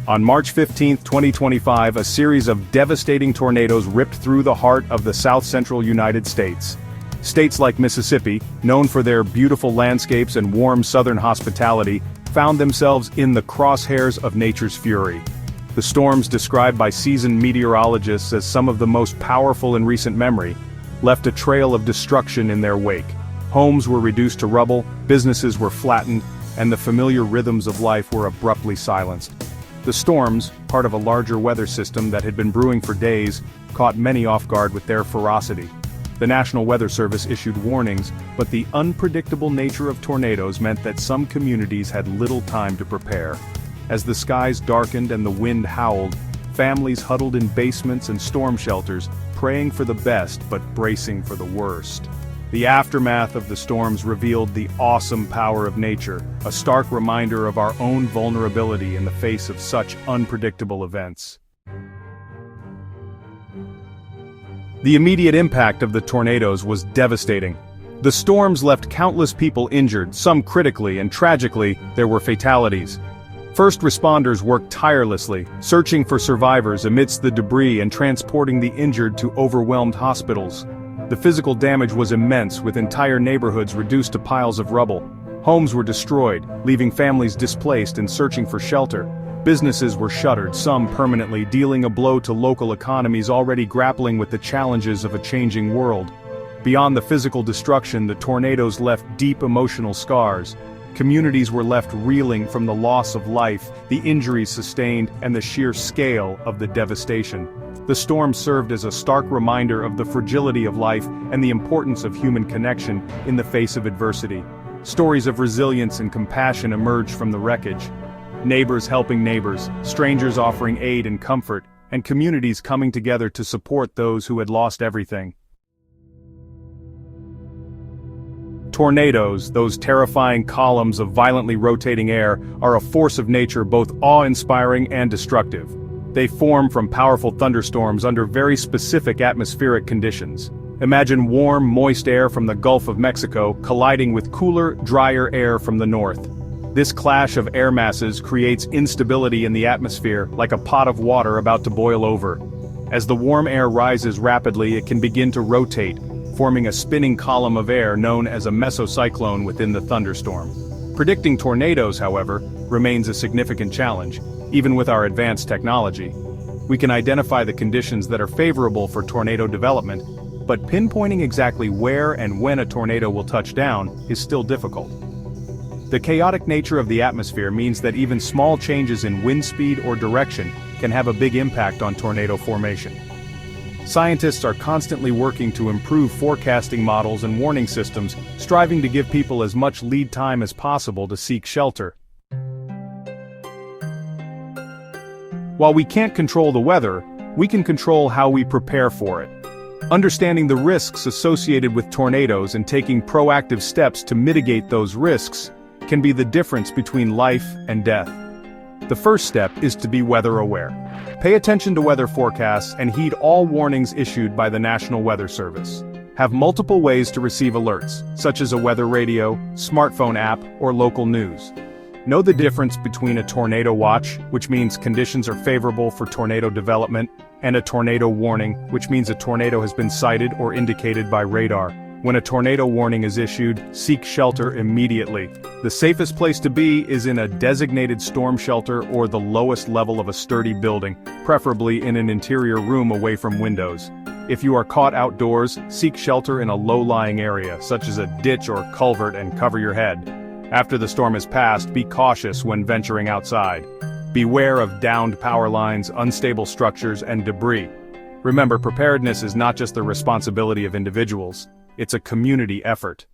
On March 15, 2025, a series of devastating tornadoes ripped through the heart of the south-central United States. States like Mississippi, known for their beautiful landscapes and warm southern hospitality, found themselves in the crosshairs of nature's fury. The storms, described by seasoned meteorologists as some of the most powerful in recent memory, left a trail of destruction in their wake. Homes were reduced to rubble, businesses were flattened, and the familiar rhythms of life were abruptly silenced. The storms, part of a larger weather system that had been brewing for days, caught many off guard with their ferocity. The National Weather Service issued warnings, but the unpredictable nature of tornadoes meant that some communities had little time to prepare. As the skies darkened and the wind howled, families huddled in basements and storm shelters, praying for the best but bracing for the worst. The aftermath of the storms revealed the awesome power of nature, a stark reminder of our own vulnerability in the face of such unpredictable events. The immediate impact of the tornadoes was devastating. The storms left countless people injured, some critically, and tragically, there were fatalities. First responders worked tirelessly, searching for survivors amidst the debris and transporting the injured to overwhelmed hospitals. The physical damage was immense, with entire neighborhoods reduced to piles of rubble. Homes were destroyed, leaving families displaced and searching for shelter. Businesses were shuttered, some permanently, dealing a blow to local economies already grappling with the challenges of a changing world. Beyond the physical destruction, the tornadoes left deep emotional scars. Communities were left reeling from the loss of life, the injuries sustained, and the sheer scale of the devastation. The storm served as a stark reminder of the fragility of life and the importance of human connection in the face of adversity. Stories of resilience and compassion emerged from the wreckage. Neighbors helping neighbors, strangers offering aid and comfort, and communities coming together to support those who had lost everything. Tornadoes, those terrifying columns of violently rotating air, are a force of nature both awe-inspiring and destructive. They form from powerful thunderstorms under very specific atmospheric conditions. Imagine warm, moist air from the Gulf of Mexico colliding with cooler, drier air from the north. This clash of air masses creates instability in the atmosphere, like a pot of water about to boil over. As the warm air rises rapidly, it can begin to rotate, forming a spinning column of air known as a mesocyclone within the thunderstorm. Predicting tornadoes, however, remains a significant challenge. Even with our advanced technology, we can identify the conditions that are favorable for tornado development, but pinpointing exactly where and when a tornado will touch down is still difficult. The chaotic nature of the atmosphere means that even small changes in wind speed or direction can have a big impact on tornado formation. Scientists are constantly working to improve forecasting models and warning systems, striving to give people as much lead time as possible to seek shelter. While we can't control the weather, we can control how we prepare for it. Understanding the risks associated with tornadoes and taking proactive steps to mitigate those risks can be the difference between life and death. The first step is to be weather aware. Pay attention to weather forecasts and heed all warnings issued by the National Weather Service. Have multiple ways to receive alerts, such as a weather radio, smartphone app, or local news. Know the difference between a tornado watch, which means conditions are favorable for tornado development, and a tornado warning, which means a tornado has been sighted or indicated by radar. When a tornado warning is issued, seek shelter immediately. The safest place to be is in a designated storm shelter or the lowest level of a sturdy building, preferably in an interior room away from windows. If you are caught outdoors, seek shelter in a low-lying area, such as a ditch or culvert, and cover your head. After the storm has passed, be cautious when venturing outside. Beware of downed power lines, unstable structures, and debris. Remember, preparedness is not just the responsibility of individuals, it's a community effort.